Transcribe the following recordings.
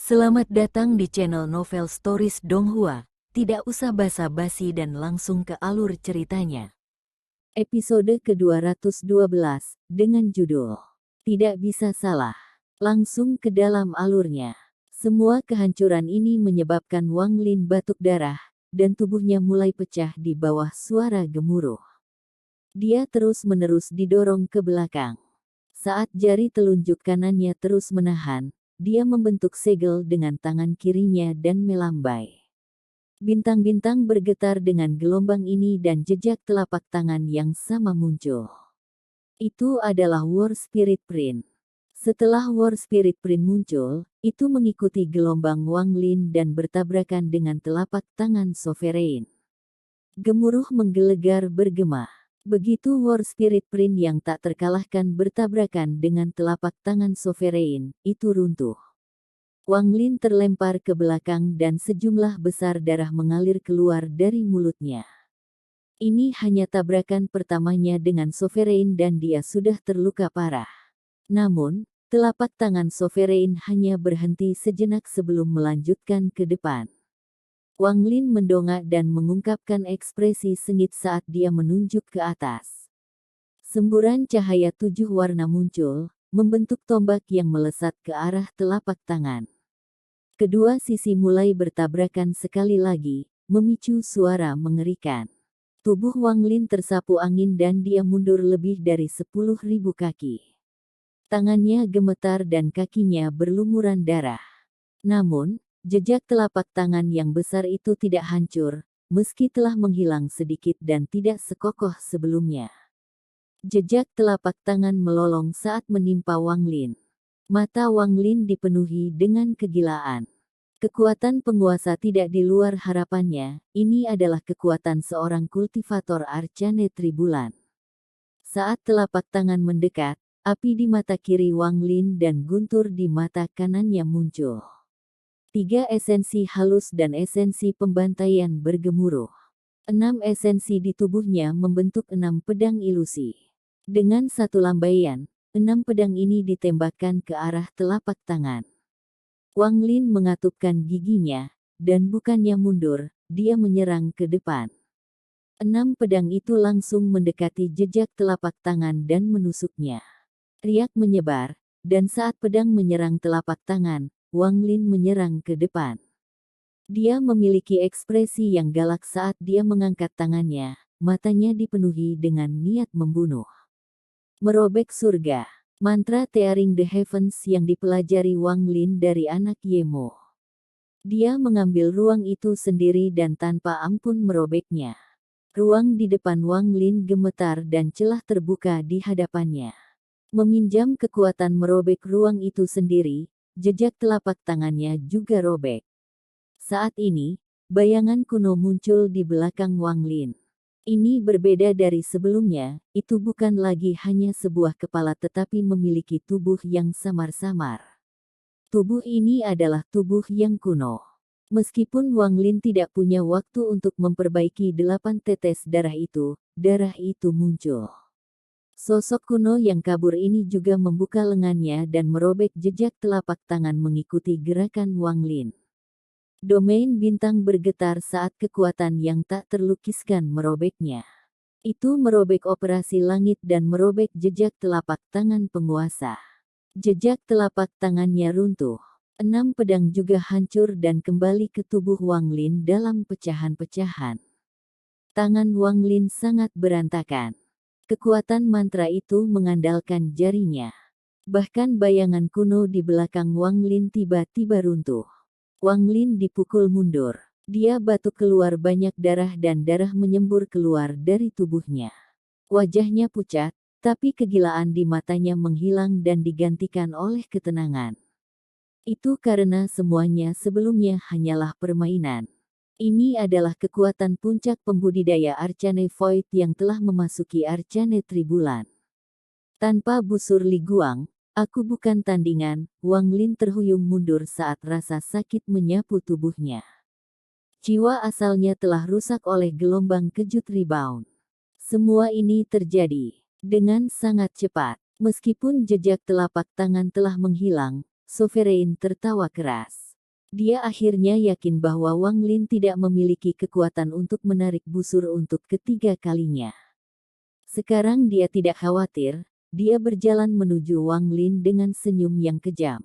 Selamat datang di channel Novel Stories Donghua. Tidak usah basa-basi dan langsung ke alur ceritanya. Episode ke-212 dengan judul Tidak Bisa Salah. Langsung ke dalam alurnya. Semua kehancuran ini menyebabkan Wang Lin batuk darah dan tubuhnya mulai pecah di bawah suara gemuruh. Dia terus-menerus didorong ke belakang. Saat jari telunjuk kanannya terus menahan, dia membentuk segel dengan tangan kirinya dan melambai. Bintang-bintang bergetar dengan gelombang ini dan jejak telapak tangan yang sama muncul. Itu adalah War Spirit Print. Setelah War Spirit Print muncul, itu mengikuti gelombang Wang Lin dan bertabrakan dengan telapak tangan Sovereign. Gemuruh menggelegar bergema. Begitu War Spirit Print yang tak terkalahkan bertabrakan dengan telapak tangan Sovereign, itu runtuh. Wang Lin terlempar ke belakang dan sejumlah besar darah mengalir keluar dari mulutnya. Ini hanya tabrakan pertamanya dengan Sovereign dan dia sudah terluka parah. Namun, telapak tangan Sovereign hanya berhenti sejenak sebelum melanjutkan ke depan. Wang Lin mendongak dan mengungkapkan ekspresi sengit saat dia menunjuk ke atas. Semburan cahaya 7 warna muncul, membentuk tombak yang melesat ke arah telapak tangan. Kedua sisi mulai bertabrakan sekali lagi, memicu suara mengerikan. Tubuh Wang Lin tersapu angin dan dia mundur lebih dari 10.000 kaki. Tangannya gemetar dan kakinya berlumuran darah. Namun, jejak telapak tangan yang besar itu tidak hancur, meski telah menghilang sedikit dan tidak sekokoh sebelumnya. Jejak telapak tangan melolong saat menimpa Wang Lin. Mata Wang Lin dipenuhi dengan kegilaan. Kekuatan penguasa tidak di luar harapannya, ini adalah kekuatan seorang kultivator Arcane Tribulan. Saat telapak tangan mendekat, api di mata kiri Wang Lin dan guntur di mata kanannya muncul. 3 esensi halus dan esensi pembantaian bergemuruh. 6 esensi di tubuhnya membentuk 6 pedang ilusi. Dengan satu lambaian, 6 pedang ini ditembakkan ke arah telapak tangan. Wang Lin mengatupkan giginya, dan bukannya mundur, dia menyerang ke depan. 6 pedang itu langsung mendekati jejak telapak tangan dan menusuknya. Riak menyebar, dan saat pedang menyerang telapak tangan, Wang Lin menyerang ke depan. Dia memiliki ekspresi yang galak saat dia mengangkat tangannya, matanya dipenuhi dengan niat membunuh. Merobek surga. Mantra Tearing the Heavens yang dipelajari Wang Lin dari anak Yemo. Dia mengambil ruang itu sendiri dan tanpa ampun merobeknya. Ruang di depan Wang Lin gemetar dan celah terbuka di hadapannya. Meminjam kekuatan merobek ruang itu sendiri, jejak telapak tangannya juga robek. Saat ini, bayangan kuno muncul di belakang Wang Lin. Ini berbeda dari sebelumnya, itu bukan lagi hanya sebuah kepala tetapi memiliki tubuh yang samar-samar. Tubuh ini adalah tubuh yang kuno. Meskipun Wang Lin tidak punya waktu untuk memperbaiki 8 tetes darah itu muncul. Sosok kuno yang kabur ini juga membuka lengannya dan merobek jejak telapak tangan mengikuti gerakan Wang Lin. Domain bintang bergetar saat kekuatan yang tak terlukiskan merobeknya. Itu merobek operasi langit dan merobek jejak telapak tangan penguasa. Jejak telapak tangannya runtuh. 6 pedang juga hancur dan kembali ke tubuh Wang Lin dalam pecahan-pecahan. Tangan Wang Lin sangat berantakan. Kekuatan mantra itu mengandalkan jarinya. Bahkan bayangan kuno di belakang Wang Lin tiba-tiba runtuh. Wang Lin dipukul mundur. Dia batuk keluar banyak darah dan darah menyembur keluar dari tubuhnya. Wajahnya pucat, tapi kegilaan di matanya menghilang dan digantikan oleh ketenangan. Itu karena semuanya sebelumnya hanyalah permainan. Ini adalah kekuatan puncak pembudidaya Arcane Void yang telah memasuki Arcane Tribulan. Tanpa busur Li Guang, aku bukan tandingan, Wang Lin terhuyung mundur saat rasa sakit menyapu tubuhnya. Jiwa asalnya telah rusak oleh gelombang kejut rebound. Semua ini terjadi dengan sangat cepat. Meskipun jejak telapak tangan telah menghilang, Sovereign tertawa keras. Dia akhirnya yakin bahwa Wang Lin tidak memiliki kekuatan untuk menarik busur untuk ketiga kalinya. Sekarang dia tidak khawatir, dia berjalan menuju Wang Lin dengan senyum yang kejam.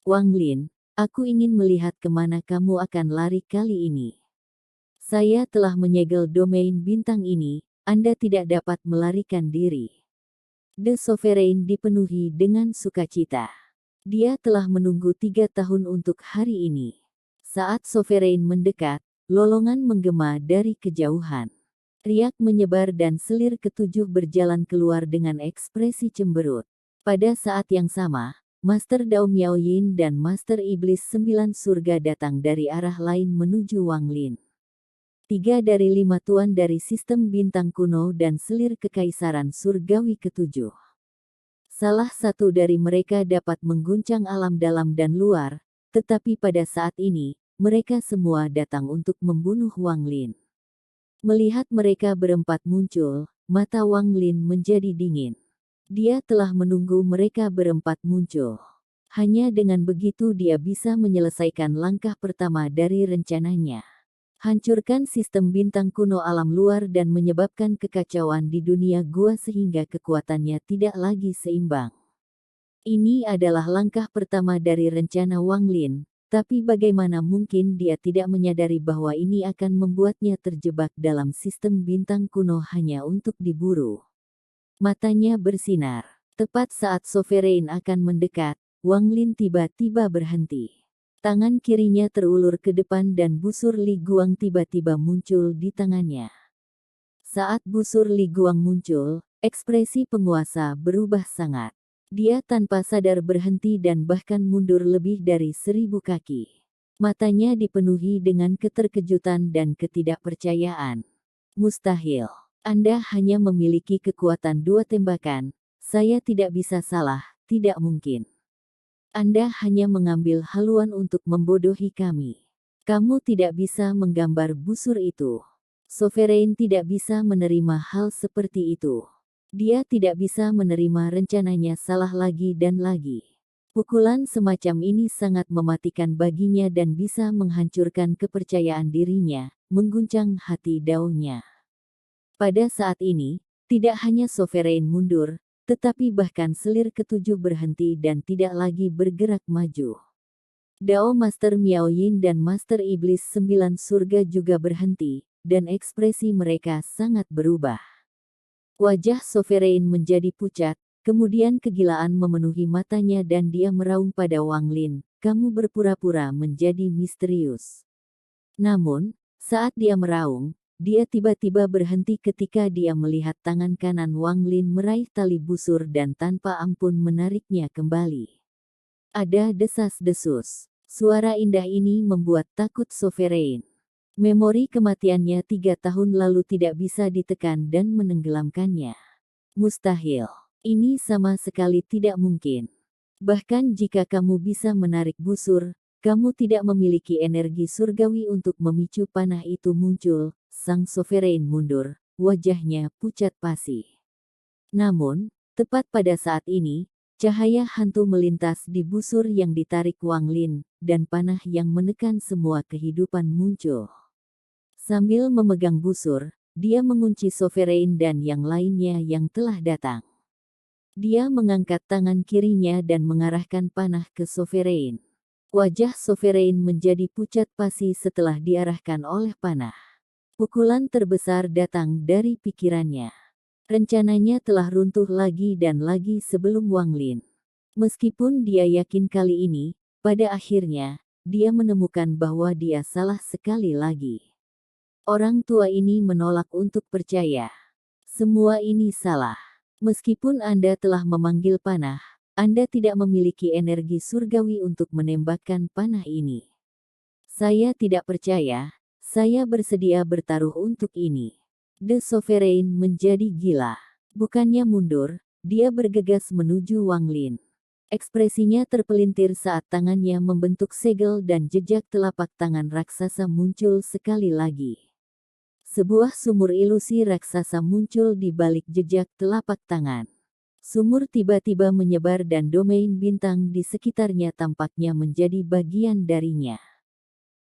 Wang Lin, aku ingin melihat kemana kamu akan lari kali ini. Saya telah menyegel domain bintang ini, Anda tidak dapat melarikan diri. The Sovereign dipenuhi dengan sukacita. Dia telah menunggu 3 tahun untuk hari ini. Saat Sovereign mendekat, lolongan menggema dari kejauhan. Riak menyebar dan selir ketujuh berjalan keluar dengan ekspresi cemberut. Pada saat yang sama, Master Dao Miaoyin dan Master Iblis 9 surga datang dari arah lain menuju Wang Lin. 3 dari 5 tuan dari sistem bintang kuno dan selir kekaisaran surgawi ketujuh. Salah satu dari mereka dapat mengguncang alam dalam dan luar, tetapi pada saat ini, mereka semua datang untuk membunuh Wang Lin. Melihat mereka berempat muncul, mata Wang Lin menjadi dingin. Dia telah menunggu mereka berempat muncul. Hanya dengan begitu dia bisa menyelesaikan langkah pertama dari rencananya. Hancurkan sistem bintang kuno alam luar dan menyebabkan kekacauan di dunia gua sehingga kekuatannya tidak lagi seimbang. Ini adalah langkah pertama dari rencana Wang Lin, tapi bagaimana mungkin dia tidak menyadari bahwa ini akan membuatnya terjebak dalam sistem bintang kuno hanya untuk diburu. Matanya bersinar. Tepat saat Sovereign akan mendekat, Wang Lin tiba-tiba berhenti. Tangan kirinya terulur ke depan dan busur Li Guang tiba-tiba muncul di tangannya. Saat busur Li Guang muncul, ekspresi penguasa berubah sangat. Dia tanpa sadar berhenti dan bahkan mundur lebih dari 1000 kaki. Matanya dipenuhi dengan keterkejutan dan ketidakpercayaan. Mustahil. Anda hanya memiliki kekuatan 2 tembakan. Saya tidak bisa salah, tidak mungkin. Anda hanya mengambil haluan untuk membodohi kami. Kamu tidak bisa menggambar busur itu. Sovereign tidak bisa menerima hal seperti itu. Dia tidak bisa menerima rencananya salah lagi dan lagi. Pukulan semacam ini sangat mematikan baginya dan bisa menghancurkan kepercayaan dirinya, mengguncang hati Dao-nya. Pada saat ini, tidak hanya Sovereign mundur, tetapi bahkan selir ketujuh berhenti dan tidak lagi bergerak maju. Dao Master Miaoyin dan Master Iblis 9 surga juga berhenti, dan ekspresi mereka sangat berubah. Wajah Sovereign menjadi pucat, kemudian kegilaan memenuhi matanya dan dia meraung pada Wang Lin, kamu berpura-pura menjadi misterius. Namun, saat dia meraung, dia tiba-tiba berhenti ketika dia melihat tangan kanan Wang Lin meraih tali busur dan tanpa ampun menariknya kembali. Ada desas-desus. Suara indah ini membuat takut Sovereign. Memori kematiannya 3 tahun lalu tidak bisa ditekan dan menenggelamkannya. Mustahil. Ini sama sekali tidak mungkin. Bahkan jika kamu bisa menarik busur, kamu tidak memiliki energi surgawi untuk memicu panah itu muncul. Sang Sovereign mundur, wajahnya pucat pasi. Namun, tepat pada saat ini, cahaya hantu melintas di busur yang ditarik Wang Lin, dan panah yang menekan semua kehidupan muncul. Sambil memegang busur, dia mengunci Sovereign dan yang lainnya yang telah datang. Dia mengangkat tangan kirinya dan mengarahkan panah ke Sovereign. Wajah Sovereign menjadi pucat pasi setelah diarahkan oleh panah. Pukulan terbesar datang dari pikirannya. Rencananya telah runtuh lagi dan lagi sebelum Wang Lin. Meskipun dia yakin kali ini, pada akhirnya, dia menemukan bahwa dia salah sekali lagi. Orang tua ini menolak untuk percaya. Semua ini salah. Meskipun Anda telah memanggil panah, Anda tidak memiliki energi surgawi untuk menembakkan panah ini. Saya tidak percaya. Saya bersedia bertaruh untuk ini. The Sovereign menjadi gila. Bukannya mundur, dia bergegas menuju Wang Lin. Ekspresinya terpelintir saat tangannya membentuk segel dan jejak telapak tangan raksasa muncul sekali lagi. Sebuah sumur ilusi raksasa muncul di balik jejak telapak tangan. Sumur tiba-tiba menyebar dan domain bintang di sekitarnya tampaknya menjadi bagian darinya.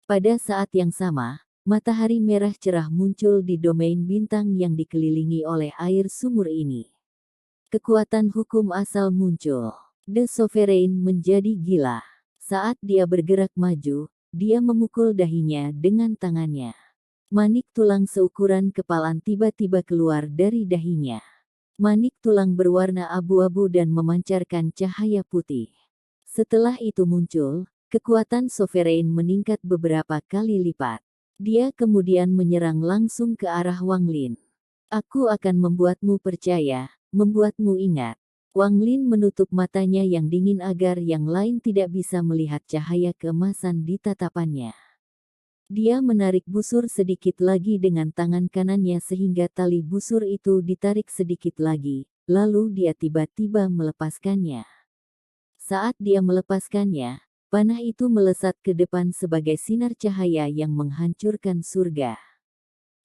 Pada saat yang sama, matahari merah cerah muncul di domain bintang yang dikelilingi oleh air sumur ini. Kekuatan hukum asal muncul. The Sovereign menjadi gila. Saat dia bergerak maju, dia memukul dahinya dengan tangannya. Manik tulang seukuran kepalan tiba-tiba keluar dari dahinya. Manik tulang berwarna abu-abu dan memancarkan cahaya putih. Setelah itu muncul, kekuatan Sovereign meningkat beberapa kali lipat. Dia kemudian menyerang langsung ke arah Wang Lin. Aku akan membuatmu percaya, membuatmu ingat. Wang Lin menutup matanya yang dingin agar yang lain tidak bisa melihat cahaya keemasan di tatapannya. Dia menarik busur sedikit lagi dengan tangan kanannya sehingga tali busur itu ditarik sedikit lagi, lalu dia tiba-tiba melepaskannya. Saat dia melepaskannya, panah itu melesat ke depan sebagai sinar cahaya yang menghancurkan surga.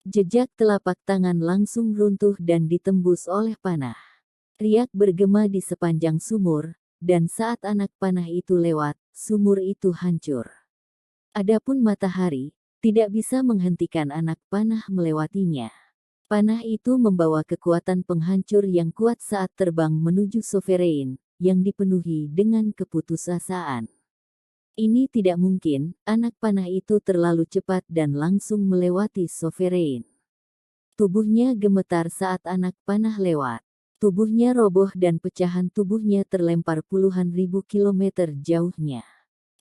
Jejak telapak tangan langsung runtuh dan ditembus oleh panah. Riak bergema di sepanjang sumur, dan saat anak panah itu lewat, sumur itu hancur. Adapun matahari, tidak bisa menghentikan anak panah melewatinya. Panah itu membawa kekuatan penghancur yang kuat saat terbang menuju Sovereign, yang dipenuhi dengan keputusasaan. Ini tidak mungkin, anak panah itu terlalu cepat dan langsung melewati Sovereign. Tubuhnya gemetar saat anak panah lewat. Tubuhnya roboh dan pecahan tubuhnya terlempar puluhan ribu kilometer jauhnya.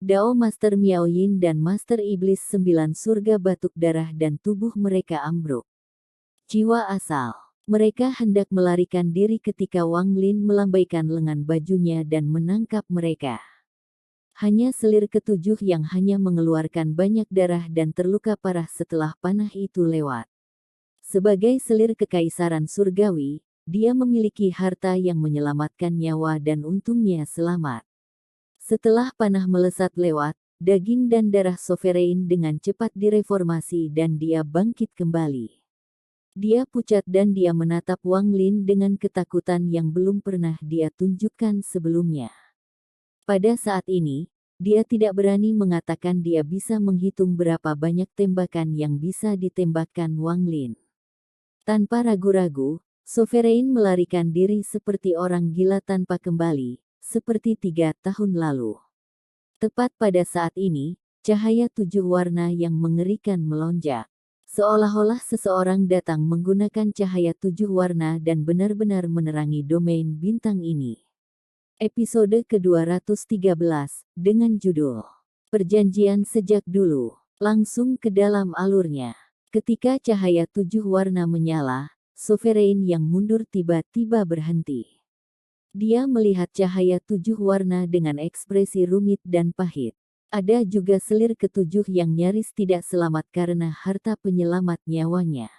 Dao Master Miao Yin dan Master Iblis 9 surga batuk darah dan tubuh mereka ambruk. Jiwa asal. Mereka hendak melarikan diri ketika Wang Lin melambaikan lengan bajunya dan menangkap mereka. Hanya selir ketujuh yang hanya mengeluarkan banyak darah dan terluka parah setelah panah itu lewat. Sebagai selir kekaisaran surgawi, dia memiliki harta yang menyelamatkan nyawa dan untungnya selamat. Setelah panah melesat lewat, daging dan darah Sovereign dengan cepat direformasi dan dia bangkit kembali. Dia pucat dan dia menatap Wang Lin dengan ketakutan yang belum pernah dia tunjukkan sebelumnya. Pada saat ini, dia tidak berani mengatakan dia bisa menghitung berapa banyak tembakan yang bisa ditembakkan Wang Lin. Tanpa ragu-ragu, Sovereign melarikan diri seperti orang gila tanpa kembali, seperti 3 tahun lalu. Tepat pada saat ini, cahaya 7 warna yang mengerikan melonjak. Seolah-olah seseorang datang menggunakan cahaya 7 warna dan benar-benar menerangi domain bintang ini. Episode ke-213, dengan judul Perjanjian Sejak Dulu, langsung ke dalam alurnya. Ketika cahaya 7 warna menyala, Sovereign yang mundur tiba-tiba berhenti. Dia melihat cahaya 7 warna dengan ekspresi rumit dan pahit. Ada juga selir ketujuh yang nyaris tidak selamat karena harta penyelamat nyawanya.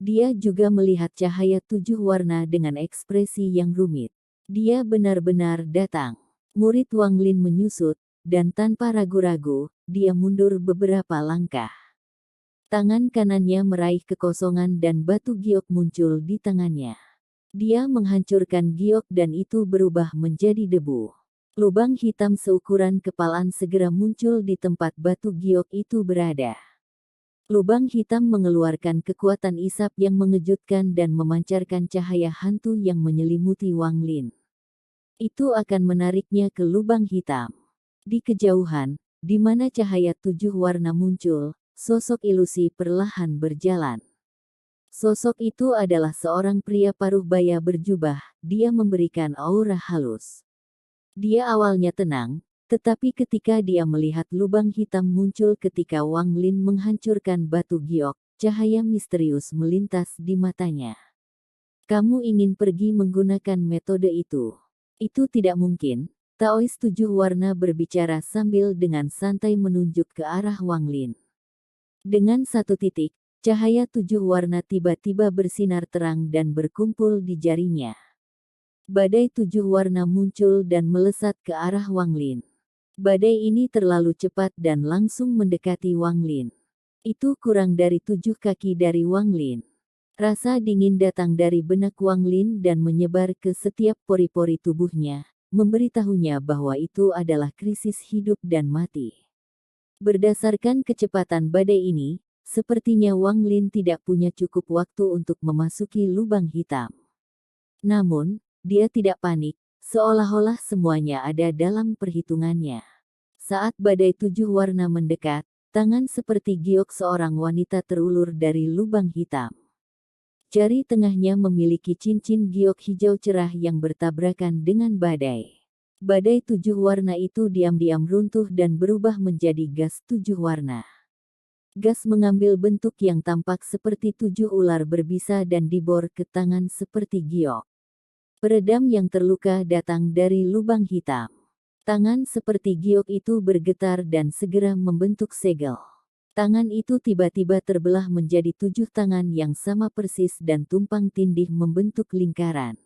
Dia juga melihat cahaya 7 warna dengan ekspresi yang rumit. Dia benar-benar datang. Murid Wang Lin menyusut, dan tanpa ragu-ragu, dia mundur beberapa langkah. Tangan kanannya meraih kekosongan dan batu giok muncul di tangannya. Dia menghancurkan giok dan itu berubah menjadi debu. Lubang hitam seukuran kepalan segera muncul di tempat batu giok itu berada. Lubang hitam mengeluarkan kekuatan isap yang mengejutkan dan memancarkan cahaya hantu yang menyelimuti Wang Lin. Itu akan menariknya ke lubang hitam. Di kejauhan, di mana cahaya 7 warna muncul, sosok ilusi perlahan berjalan. Sosok itu adalah seorang pria paruh baya berjubah, dia memberikan aura halus. Dia awalnya tenang, tetapi ketika dia melihat lubang hitam muncul ketika Wang Lin menghancurkan batu giok, cahaya misterius melintas di matanya. Kamu ingin pergi menggunakan metode itu? Itu tidak mungkin, Taois 7 warna berbicara sambil dengan santai menunjuk ke arah Wang Lin. Dengan satu titik, cahaya 7 warna tiba-tiba bersinar terang dan berkumpul di jarinya. Badai 7 warna muncul dan melesat ke arah Wang Lin. Badai ini terlalu cepat dan langsung mendekati Wang Lin. Itu kurang dari 7 kaki dari Wang Lin. Rasa dingin datang dari benak Wang Lin dan menyebar ke setiap pori-pori tubuhnya, memberitahunya bahwa itu adalah krisis hidup dan mati. Berdasarkan kecepatan badai ini, sepertinya Wang Lin tidak punya cukup waktu untuk memasuki lubang hitam. Namun, dia tidak panik, seolah-olah semuanya ada dalam perhitungannya. Saat badai 7 warna mendekat, tangan seperti giok seorang wanita terulur dari lubang hitam. Jari tengahnya memiliki cincin giok hijau cerah yang bertabrakan dengan badai. Badai 7 warna itu diam-diam runtuh dan berubah menjadi gas 7 warna. Gas mengambil bentuk yang tampak seperti 7 ular berbisa dan dibor ke tangan seperti giok. Peredam yang terluka datang dari lubang hitam. Tangan seperti giok itu bergetar dan segera membentuk segel. Tangan itu tiba-tiba terbelah menjadi 7 tangan yang sama persis dan tumpang tindih membentuk lingkaran.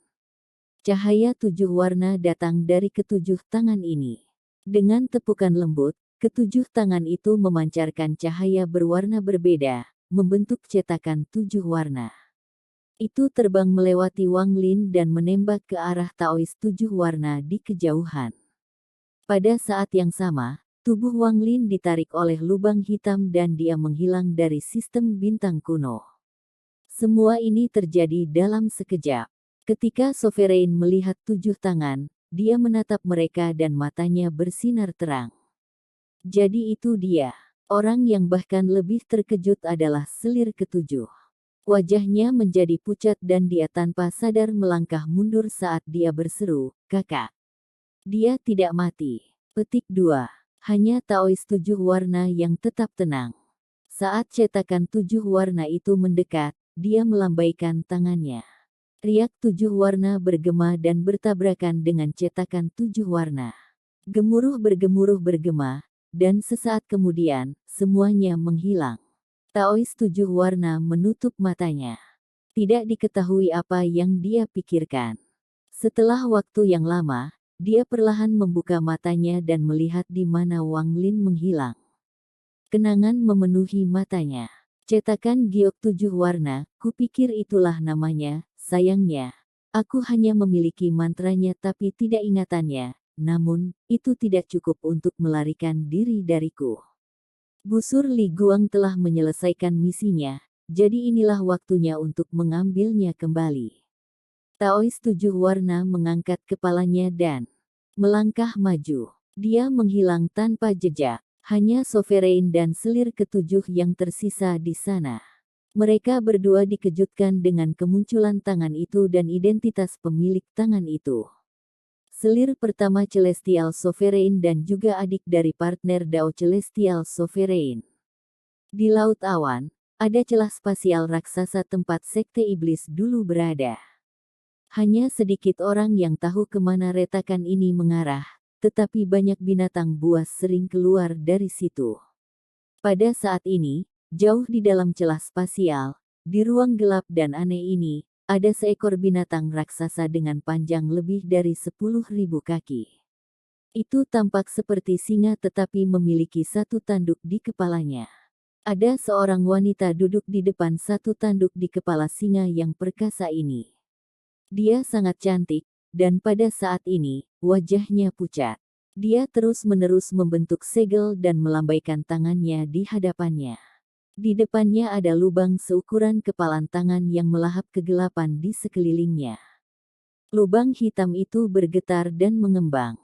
Cahaya 7 warna datang dari ke-7 tangan ini. Dengan tepukan lembut, ke-7 tangan itu memancarkan cahaya berwarna berbeda, membentuk cetakan 7 warna. Itu terbang melewati Wang Lin dan menembak ke arah Taois 7 warna di kejauhan. Pada saat yang sama, tubuh Wang Lin ditarik oleh lubang hitam dan dia menghilang dari sistem bintang kuno. Semua ini terjadi dalam sekejap. Ketika Sovereign melihat 7 tangan, dia menatap mereka dan matanya bersinar terang. Jadi itu dia. Orang yang bahkan lebih terkejut adalah selir ke-7. Wajahnya menjadi pucat dan dia tanpa sadar melangkah mundur saat dia berseru, "Kakak." Dia tidak mati. Petik 2. Hanya Taois 7 warna yang tetap tenang. Saat cetakan 7 warna itu mendekat, dia melambaikan tangannya. Riak 7 warna bergema dan bertabrakan dengan cetakan 7 warna. Gemuruh bergema, dan sesaat kemudian, semuanya menghilang. Taois 7 warna menutup matanya. Tidak diketahui apa yang dia pikirkan. Setelah waktu yang lama, dia perlahan membuka matanya dan melihat di mana Wang Lin menghilang. Kenangan memenuhi matanya. Cetakan giok 7 warna, kupikir itulah namanya, sayangnya. Aku hanya memiliki mantranya tapi tidak ingatannya, namun, itu tidak cukup untuk melarikan diri dariku. Busur Li Guang telah menyelesaikan misinya, jadi inilah waktunya untuk mengambilnya kembali. Taois 7 warna mengangkat kepalanya dan melangkah maju. Dia menghilang tanpa jejak. Hanya Sovereign dan selir ke-7 yang tersisa di sana. Mereka berdua dikejutkan dengan kemunculan tangan itu dan identitas pemilik tangan itu. Selir pertama Celestial Sovereign dan juga adik dari partner Dao Celestial Sovereign. Di Laut Awan, ada celah spasial raksasa tempat Sekte Iblis dulu berada. Hanya sedikit orang yang tahu kemana retakan ini mengarah, tetapi banyak binatang buas sering keluar dari situ. Pada saat ini, jauh di dalam celah spasial, di ruang gelap dan aneh ini, ada seekor binatang raksasa dengan panjang lebih dari 10.000 kaki. Itu tampak seperti singa tetapi memiliki satu tanduk di kepalanya. Ada seorang wanita duduk di depan satu tanduk di kepala singa yang perkasa ini. Dia sangat cantik, dan pada saat ini, wajahnya pucat. Dia terus-menerus membentuk segel dan melambaikan tangannya di hadapannya. Di depannya ada lubang seukuran kepalan tangan yang melahap kegelapan di sekelilingnya. Lubang hitam itu bergetar dan mengembang.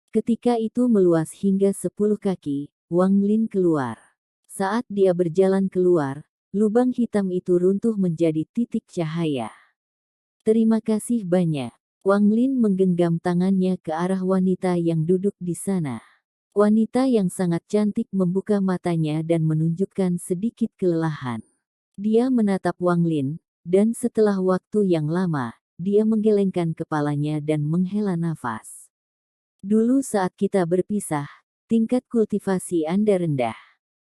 Ketika itu meluas hingga 10 kaki, Wang Lin keluar. Saat dia berjalan keluar, lubang hitam itu runtuh menjadi titik cahaya. Terima kasih banyak. Wang Lin menggenggam tangannya ke arah wanita yang duduk di sana. Wanita yang sangat cantik membuka matanya dan menunjukkan sedikit kelelahan. Dia menatap Wang Lin, dan setelah waktu yang lama, dia menggelengkan kepalanya dan menghela nafas. Dulu saat kita berpisah, tingkat kultivasi Anda rendah.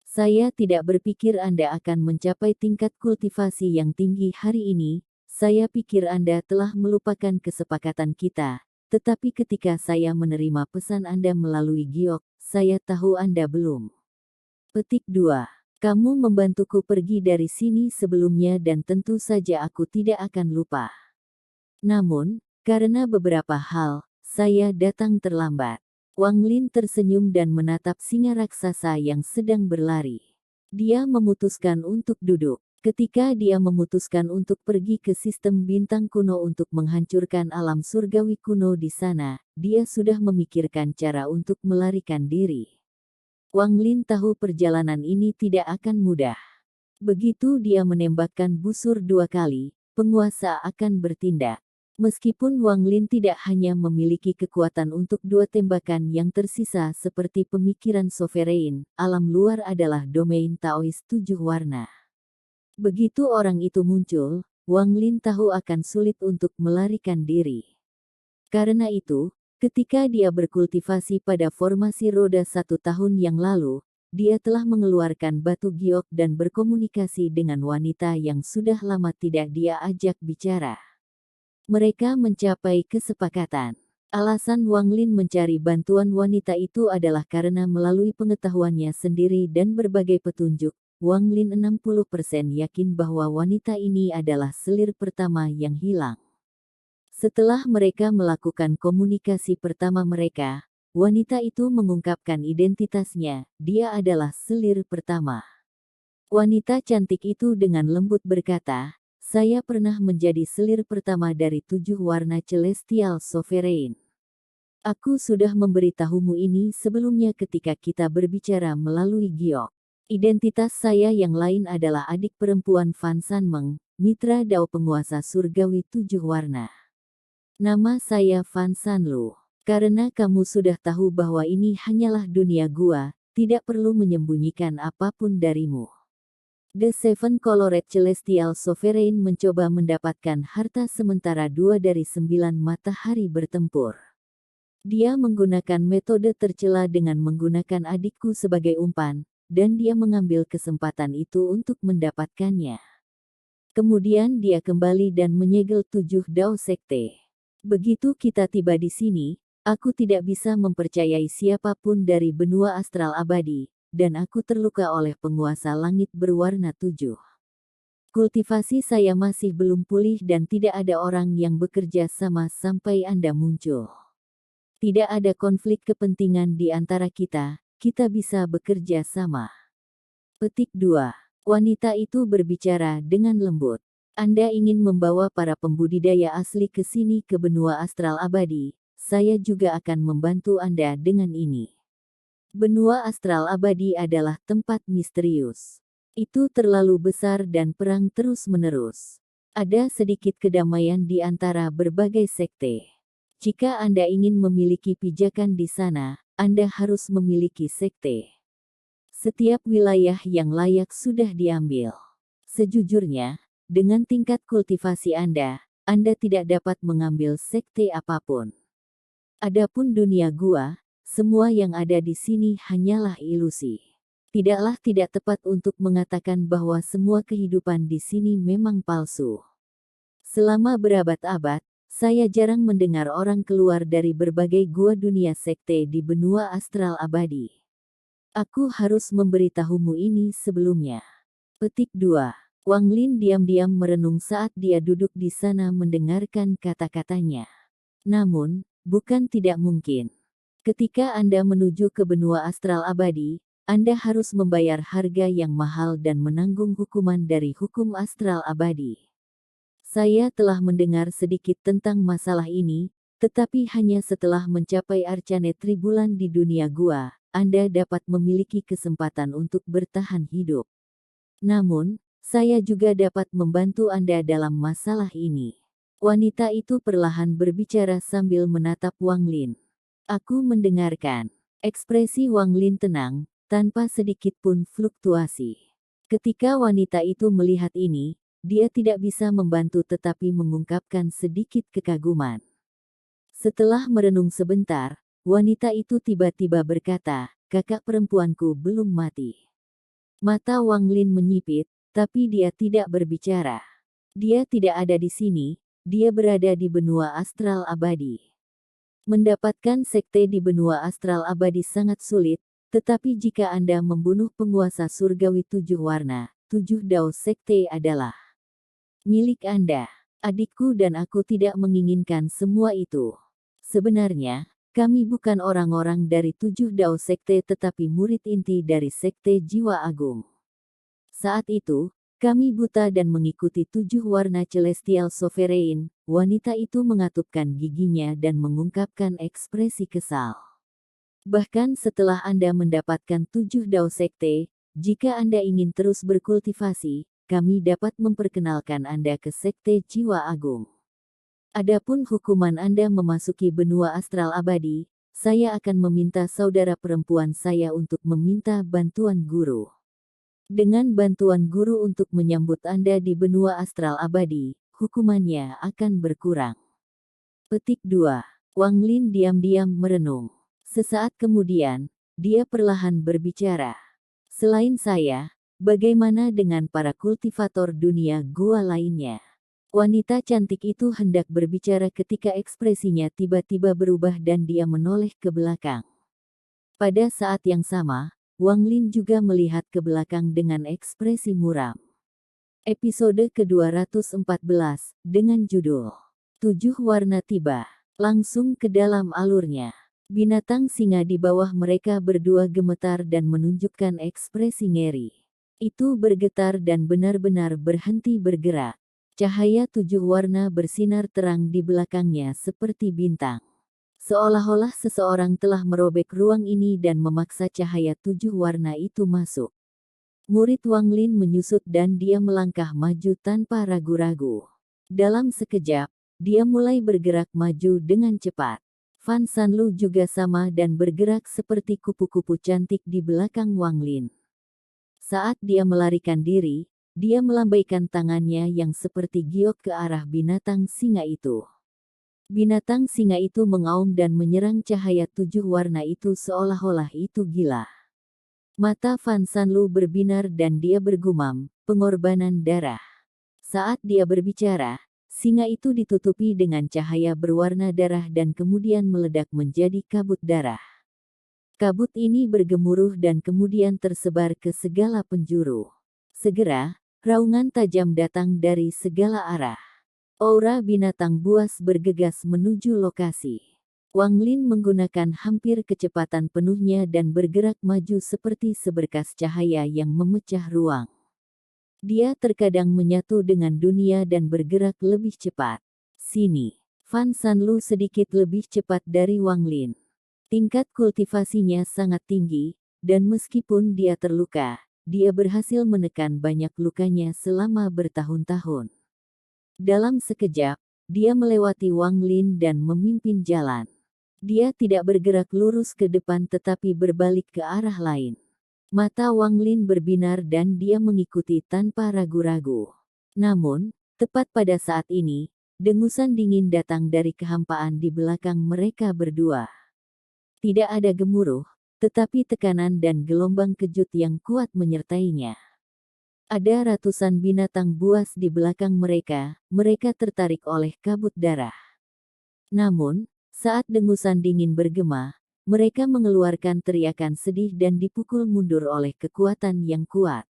Saya tidak berpikir Anda akan mencapai tingkat kultivasi yang tinggi hari ini. Saya pikir Anda telah melupakan kesepakatan kita, tetapi ketika saya menerima pesan Anda melalui giok, saya tahu Anda belum. Petik 2. Kamu membantuku pergi dari sini sebelumnya dan tentu saja aku tidak akan lupa. Namun, karena beberapa hal, saya datang terlambat. Wang Lin tersenyum dan menatap singa raksasa yang sedang berlari. Dia memutuskan untuk duduk. Ketika dia memutuskan untuk pergi ke sistem bintang kuno untuk menghancurkan alam surgawi kuno di sana, dia sudah memikirkan cara untuk melarikan diri. Wang Lin tahu perjalanan ini tidak akan mudah. Begitu dia menembakkan busur 2 kali, penguasa akan bertindak. Meskipun Wang Lin tidak hanya memiliki kekuatan untuk 2 tembakan yang tersisa seperti pemikiran sovereign, alam luar adalah domain Taois 7 warna. Begitu orang itu muncul, Wang Lin tahu akan sulit untuk melarikan diri. Karena itu, ketika dia berkultivasi pada formasi roda 1 tahun yang lalu, dia telah mengeluarkan batu giok dan berkomunikasi dengan wanita yang sudah lama tidak dia ajak bicara. Mereka mencapai kesepakatan. Alasan Wang Lin mencari bantuan wanita itu adalah karena melalui pengetahuannya sendiri dan berbagai petunjuk, Wang Lin 60% yakin bahwa wanita ini adalah selir pertama yang hilang. Setelah mereka melakukan komunikasi pertama mereka, wanita itu mengungkapkan identitasnya, dia adalah selir pertama. Wanita cantik itu dengan lembut berkata, saya pernah menjadi selir pertama dari 7 warna celestial sovereign. Aku sudah memberitahumu ini sebelumnya ketika kita berbicara melalui giok. Identitas saya yang lain adalah adik perempuan Fan Sanmeng, mitra Dao penguasa surgawi 7 warna. Nama saya Fan Sanlu. Karena kamu sudah tahu bahwa ini hanyalah dunia gua, tidak perlu menyembunyikan apapun darimu. The Seven Colored Celestial Sovereign mencoba mendapatkan harta sementara 2 dari 9 matahari bertempur. Dia menggunakan metode tercela dengan menggunakan adikku sebagai umpan, dan dia mengambil kesempatan itu untuk mendapatkannya. Kemudian dia kembali dan menyegel 7 Dao Sekte. Begitu kita tiba di sini, aku tidak bisa mempercayai siapapun dari benua astral abadi, dan aku terluka oleh penguasa langit berwarna 7. Kultivasi saya masih belum pulih dan tidak ada orang yang bekerja sama sampai Anda muncul. Tidak ada konflik kepentingan di antara kita bisa bekerja sama. Petik 2. Wanita itu berbicara dengan lembut. Anda ingin membawa para pembudidaya asli ke sini ke benua astral abadi, saya juga akan membantu Anda dengan ini. Benua astral abadi adalah tempat misterius. Itu terlalu besar dan perang terus-menerus. Ada sedikit kedamaian di antara berbagai sekte. Jika Anda ingin memiliki pijakan di sana, Anda harus memiliki sekte. Setiap wilayah yang layak sudah diambil. Sejujurnya, dengan tingkat kultivasi Anda tidak dapat mengambil sekte apapun. Adapun dunia gua, semua yang ada di sini hanyalah ilusi. Tidaklah tidak tepat untuk mengatakan bahwa semua kehidupan di sini memang palsu. Selama berabad-abad, saya jarang mendengar orang keluar dari berbagai gua dunia sekte di benua astral abadi. Aku harus memberitahumu ini sebelumnya. Petik 2. Wang Lin diam-diam merenung saat dia duduk di sana mendengarkan kata-katanya. Namun, bukan tidak mungkin. Ketika Anda menuju ke benua astral abadi, Anda harus membayar harga yang mahal dan menanggung hukuman dari hukum astral abadi. Saya telah mendengar sedikit tentang masalah ini, tetapi hanya setelah mencapai arcane tribulan di dunia gua, Anda dapat memiliki kesempatan untuk bertahan hidup. Namun, saya juga dapat membantu Anda dalam masalah ini. Wanita itu perlahan berbicara sambil menatap Wang Lin. Aku mendengarkan. Ekspresi Wang Lin tenang, tanpa sedikit pun fluktuasi. Ketika wanita itu melihat ini, dia tidak bisa membantu tetapi mengungkapkan sedikit kekaguman. Setelah merenung sebentar, wanita itu tiba-tiba berkata, kakak perempuanku belum mati. Mata Wang Lin menyipit, tapi dia tidak berbicara. Dia tidak ada di sini, dia berada di benua astral abadi. Mendapatkan sekte di benua astral abadi sangat sulit, Tetapi jika Anda membunuh penguasa surgawi 7 warna, 7 dao sekte adalah milik Anda. Adikku dan aku tidak menginginkan semua itu. Sebenarnya, kami bukan orang-orang dari 7 dao sekte tetapi murid inti dari sekte jiwa agung. Saat itu, kami buta dan mengikuti 7 warna celestial sovereign. Wanita itu mengatupkan giginya dan mengungkapkan ekspresi kesal. Bahkan setelah Anda mendapatkan 7 dao sekte, jika Anda ingin terus berkultivasi, kami dapat memperkenalkan Anda ke sekte jiwa agung. Adapun hukuman Anda memasuki benua astral abadi, saya akan meminta saudara perempuan saya untuk meminta bantuan guru. Dengan bantuan guru untuk menyambut Anda di benua astral abadi, hukumannya akan berkurang. Petik 2. Wang Lin diam-diam merenung. Sesaat kemudian, dia perlahan berbicara. Selain saya, bagaimana dengan para kultivator dunia gua lainnya? Wanita cantik itu hendak berbicara ketika ekspresinya tiba-tiba berubah dan dia menoleh ke belakang. Pada saat yang sama, Wang Lin juga melihat ke belakang dengan ekspresi muram. Episode ke-214, dengan judul 7 Warna Tiba, langsung ke dalam alurnya. Binatang singa di bawah mereka berdua gemetar dan menunjukkan ekspresi ngeri. Itu bergetar dan benar-benar berhenti bergerak. Cahaya 7 warna bersinar terang di belakangnya seperti bintang. Seolah-olah seseorang telah merobek ruang ini dan memaksa cahaya 7 warna itu masuk. Murid Wang Lin menyusut dan dia melangkah maju tanpa ragu-ragu. Dalam sekejap, dia mulai bergerak maju dengan cepat. Fan Sanlu juga sama dan bergerak seperti kupu-kupu cantik di belakang Wang Lin. Saat dia melarikan diri, dia melambaikan tangannya yang seperti giok ke arah binatang singa itu. Binatang singa itu mengaum dan menyerang cahaya 7 warna itu seolah-olah itu gila. Mata Fan Sanlu berbinar dan dia bergumam, pengorbanan darah. Saat dia berbicara, singa itu ditutupi dengan cahaya berwarna darah dan kemudian meledak menjadi kabut darah. Kabut ini bergemuruh dan kemudian tersebar ke segala penjuru. Segera, raungan tajam datang dari segala arah. Aura binatang buas bergegas menuju lokasi. Wang Lin menggunakan hampir kecepatan penuhnya dan bergerak maju seperti seberkas cahaya yang memecah ruang. Dia terkadang menyatu dengan dunia dan bergerak lebih cepat. Sini, Fan Sanlu sedikit lebih cepat dari Wang Lin. Tingkat kultivasinya sangat tinggi, dan meskipun dia terluka, dia berhasil menekan banyak lukanya selama bertahun-tahun. Dalam sekejap, dia melewati Wang Lin dan memimpin jalan. Dia tidak bergerak lurus ke depan tetapi berbalik ke arah lain. Mata Wang Lin berbinar dan dia mengikuti tanpa ragu-ragu. Namun, tepat pada saat ini, dengusan dingin datang dari kehampaan di belakang mereka berdua. Tidak ada gemuruh, tetapi tekanan dan gelombang kejut yang kuat menyertainya. Ada ratusan binatang buas di belakang mereka, mereka tertarik oleh kabut darah. Namun, saat dengusan dingin bergema, mereka mengeluarkan teriakan sedih dan dipukul mundur oleh kekuatan yang kuat.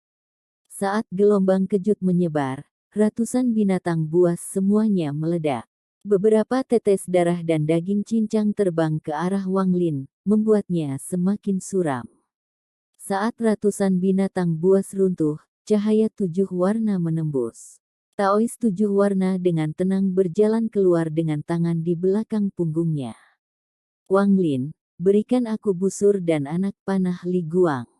Saat gelombang kejut menyebar, ratusan binatang buas semuanya meledak. Beberapa tetes darah dan daging cincang terbang ke arah Wang Lin, membuatnya semakin suram. Saat ratusan binatang buas runtuh, cahaya 7 warna menembus. Taois 7 warna dengan tenang berjalan keluar dengan tangan di belakang punggungnya. Wang Lin, berikan aku busur dan anak panah Li Guang.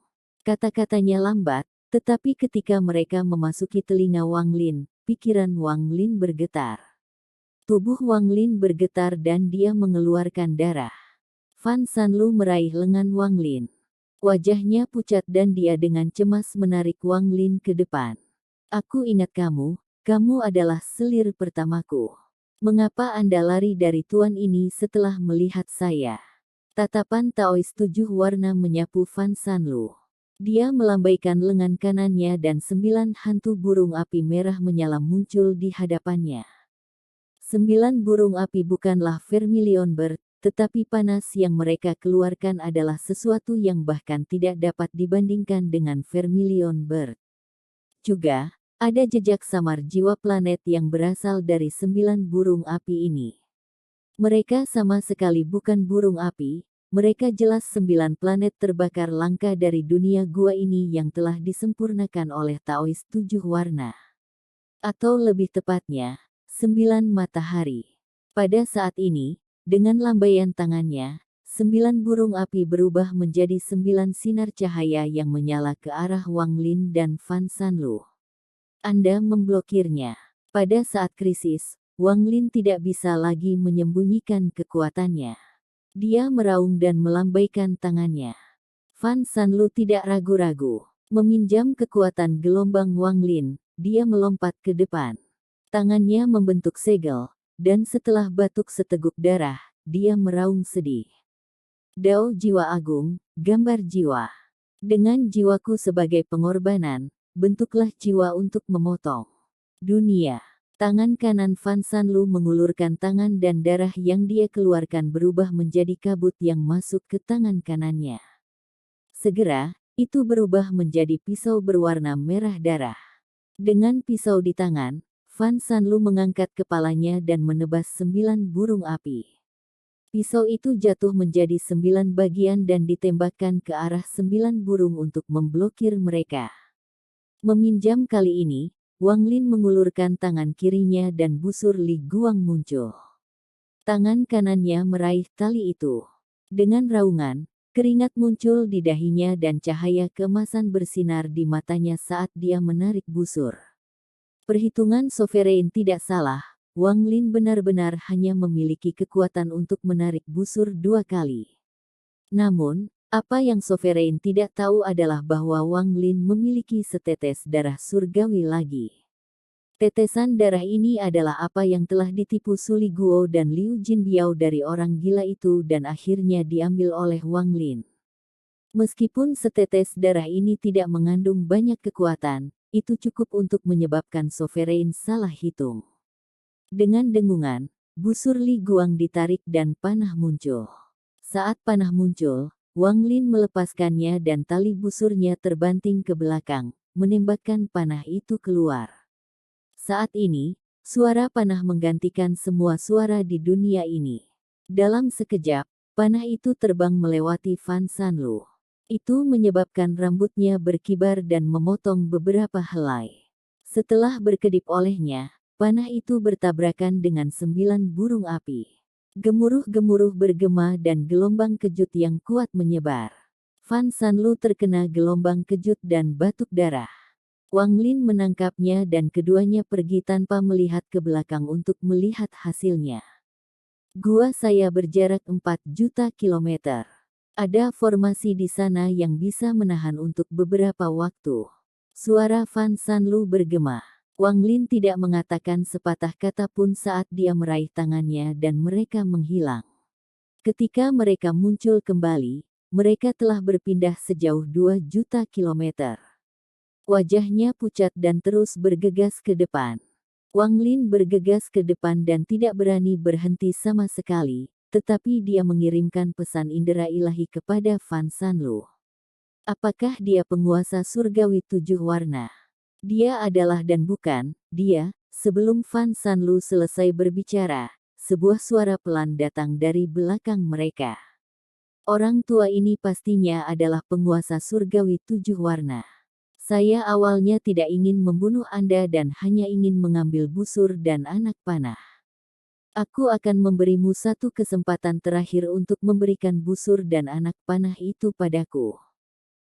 Kata-katanya lambat, tetapi ketika mereka memasuki telinga Wang Lin, pikiran Wang Lin bergetar. Tubuh Wang Lin bergetar dan dia mengeluarkan darah. Fan Sanlu meraih lengan Wang Lin. Wajahnya pucat dan dia dengan cemas menarik Wang Lin ke depan. Aku ingat kamu, kamu adalah selir pertamaku. Mengapa Anda lari dari tuan ini setelah melihat saya? Tatapan Taois 7 warna menyapu Fan Sanlu. Dia melambaikan lengan kanannya dan 9 hantu burung api merah menyala muncul di hadapannya. 9 burung api bukanlah vermilion bird, tetapi panas yang mereka keluarkan adalah sesuatu yang bahkan tidak dapat dibandingkan dengan vermilion bird. Juga, ada jejak samar jiwa planet yang berasal dari 9 burung api ini. Mereka sama sekali bukan burung api, mereka jelas 9 planet terbakar langka dari dunia gua ini yang telah disempurnakan oleh Taois 7 warna. Atau lebih tepatnya, 9 matahari. Pada saat ini, dengan lambaian tangannya, 9 burung api berubah menjadi 9 sinar cahaya yang menyala ke arah Wang Lin dan Fan Sanlu. Anda memblokirnya. Pada saat krisis, Wang Lin tidak bisa lagi menyembunyikan kekuatannya. Dia meraung dan melambaikan tangannya. Fan Sanlu tidak ragu-ragu. Meminjam kekuatan gelombang Wang Lin, dia melompat ke depan. Tangannya membentuk segel, dan setelah batuk seteguk darah, dia meraung sedih. Dao jiwa agung, gambar jiwa. Dengan jiwaku sebagai pengorbanan, bentuklah jiwa untuk memotong dunia. Tangan kanan Fan Sanlu mengulurkan tangan dan darah yang dia keluarkan berubah menjadi kabut yang masuk ke tangan kanannya. Segera, itu berubah menjadi pisau berwarna merah darah. Dengan pisau di tangan, Fan Sanlu mengangkat kepalanya dan menebas 9 burung api. Pisau itu jatuh menjadi 9 bagian dan ditembakkan ke arah 9 burung untuk memblokir mereka. Meminjam kali ini, Wang Lin mengulurkan tangan kirinya dan busur Li Guang muncul. Tangan kanannya meraih tali itu. Dengan raungan, keringat muncul di dahinya dan cahaya keemasan bersinar di matanya saat dia menarik busur. Perhitungan Sovereign tidak salah, Wang Lin benar-benar hanya memiliki kekuatan untuk menarik busur 2 kali. Namun, apa yang Sovereign tidak tahu adalah bahwa Wang Lin memiliki setetes darah surgawi lagi. Tetesan darah ini adalah apa yang telah ditipu Su Liguo dan Liu Jinbiao dari orang gila itu dan akhirnya diambil oleh Wang Lin. Meskipun setetes darah ini tidak mengandung banyak kekuatan, itu cukup untuk menyebabkan Sovereign salah hitung. Dengan dengungan, busur Li Guang ditarik dan panah muncul. Saat panah muncul, Wang Lin melepaskannya dan tali busurnya terbanting ke belakang, menembakkan panah itu keluar. Saat ini, suara panah menggantikan semua suara di dunia ini. Dalam sekejap, panah itu terbang melewati Fan Sanlu. Itu menyebabkan rambutnya berkibar dan memotong beberapa helai. Setelah berkedip olehnya, panah itu bertabrakan dengan 9 burung api. Gemuruh-gemuruh bergema dan gelombang kejut yang kuat menyebar. Fan Sanlu terkena gelombang kejut dan batuk darah. Wang Lin menangkapnya dan keduanya pergi tanpa melihat ke belakang untuk melihat hasilnya. Gua saya berjarak 4 juta kilometer. Ada formasi di sana yang bisa menahan untuk beberapa waktu. Suara Fan Sanlu bergema. Wang Lin tidak mengatakan sepatah kata pun saat dia meraih tangannya dan mereka menghilang. Ketika mereka muncul kembali, mereka telah berpindah sejauh 2 juta kilometer. Wajahnya pucat dan terus bergegas ke depan. Wang Lin bergegas ke depan dan tidak berani berhenti sama sekali. Tetapi dia mengirimkan pesan indera ilahi kepada Fan Sanlu. Apakah dia penguasa surgawi 7 warna? Dia adalah dan bukan, dia. Sebelum Fan Sanlu selesai berbicara, sebuah suara pelan datang dari belakang mereka. Orang tua ini pastinya adalah penguasa surgawi 7 warna. Saya awalnya tidak ingin membunuh Anda dan hanya ingin mengambil busur dan anak panah. Aku akan memberimu satu kesempatan terakhir untuk memberikan busur dan anak panah itu padaku.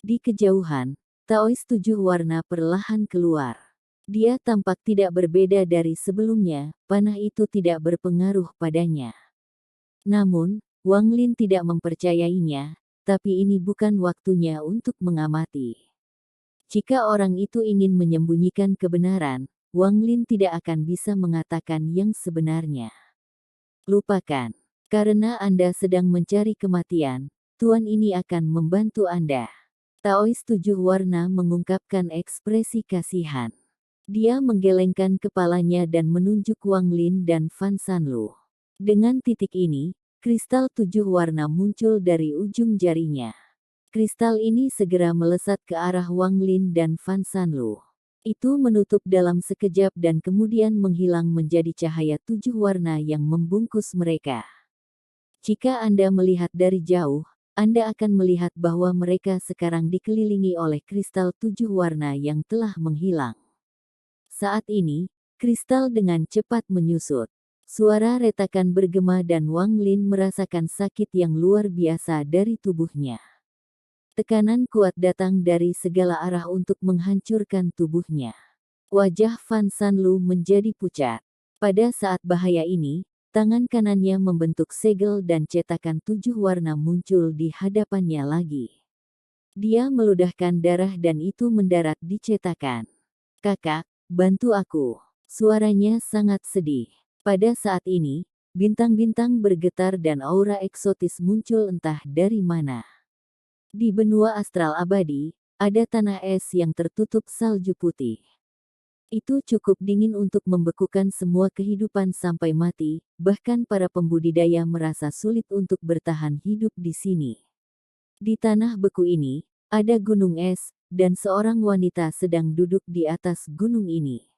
Di kejauhan, Taois 7 warna perlahan keluar. Dia tampak tidak berbeda dari sebelumnya, panah itu tidak berpengaruh padanya. Namun, Wang Lin tidak mempercayainya, tapi ini bukan waktunya untuk mengamati. Jika orang itu ingin menyembunyikan kebenaran, Wang Lin tidak akan bisa mengatakan yang sebenarnya. Lupakan. Karena Anda sedang mencari kematian, Tuan ini akan membantu Anda. Taois 7 warna mengungkapkan ekspresi kasihan. Dia menggelengkan kepalanya dan menunjuk Wang Lin dan Fan Sanlu. Dengan titik ini, kristal 7 warna muncul dari ujung jarinya. Kristal ini segera melesat ke arah Wang Lin dan Fan Sanlu. Itu menutup dalam sekejap dan kemudian menghilang menjadi cahaya 7 warna yang membungkus mereka. Jika Anda melihat dari jauh, Anda akan melihat bahwa mereka sekarang dikelilingi oleh kristal 7 warna yang telah menghilang. Saat ini, kristal dengan cepat menyusut. Suara retakan bergema dan Wang Lin merasakan sakit yang luar biasa dari tubuhnya. Tekanan kuat datang dari segala arah untuk menghancurkan tubuhnya. Wajah Fan Sanlu menjadi pucat. Pada saat bahaya ini, tangan kanannya membentuk segel dan cetakan 7 warna muncul di hadapannya lagi. Dia meludahkan darah dan itu mendarat di cetakan. "Kakak, bantu aku." Suaranya sangat sedih. Pada saat ini, bintang-bintang bergetar dan aura eksotis muncul entah dari mana. Di benua astral abadi, ada tanah es yang tertutup salju putih. Itu cukup dingin untuk membekukan semua kehidupan sampai mati, bahkan para pembudidaya merasa sulit untuk bertahan hidup di sini. Di tanah beku ini, ada gunung es, dan seorang wanita sedang duduk di atas gunung ini.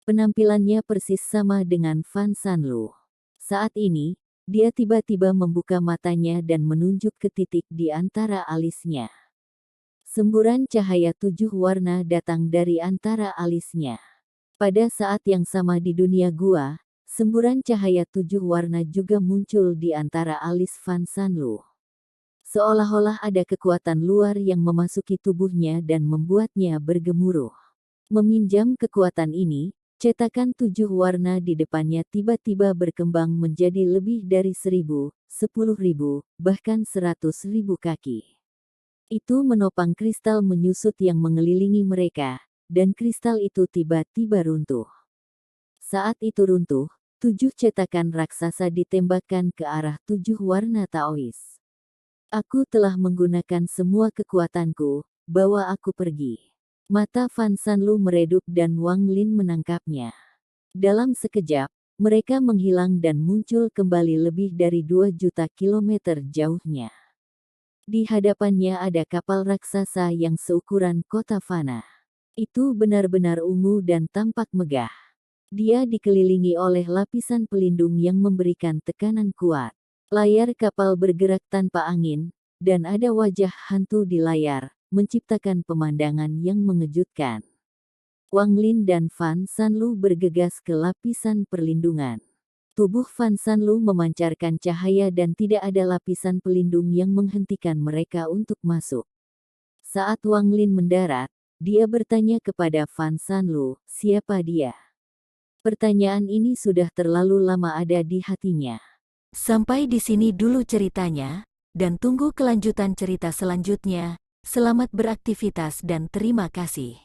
Penampilannya persis sama dengan Fan Sanlu. Saat ini, dia tiba-tiba membuka matanya dan menunjuk ke titik di antara alisnya. Semburan cahaya 7 warna datang dari antara alisnya. Pada saat yang sama di dunia gua, semburan cahaya 7 warna juga muncul di antara alis Fan Sanlu. Seolah-olah ada kekuatan luar yang memasuki tubuhnya dan membuatnya bergemuruh. Meminjam kekuatan ini, cetakan 7 warna di depannya tiba-tiba berkembang menjadi lebih dari 1.000, 10.000, bahkan 100.000 kaki. Itu menopang kristal menyusut yang mengelilingi mereka, dan kristal itu tiba-tiba runtuh. Saat itu runtuh, 7 cetakan raksasa ditembakkan ke arah 7 warna Taois. "Aku telah menggunakan semua kekuatanku, bawa aku pergi." Mata Fan Sanlu meredup dan Wang Lin menangkapnya. Dalam sekejap, mereka menghilang dan muncul kembali lebih dari 2 juta kilometer jauhnya. Di hadapannya ada kapal raksasa yang seukuran kota Fana. Itu benar-benar ungu dan tampak megah. Dia dikelilingi oleh lapisan pelindung yang memberikan tekanan kuat. Layar kapal bergerak tanpa angin, dan ada wajah hantu di layar, menciptakan pemandangan yang mengejutkan. Wang Lin dan Fan Sanlu bergegas ke lapisan perlindungan. Tubuh Fan Sanlu memancarkan cahaya dan tidak ada lapisan pelindung yang menghentikan mereka untuk masuk. Saat Wang Lin mendarat, dia bertanya kepada Fan Sanlu, siapa dia? Pertanyaan ini sudah terlalu lama ada di hatinya. Sampai di sini dulu ceritanya, dan tunggu kelanjutan cerita selanjutnya. Selamat beraktivitas dan terima kasih.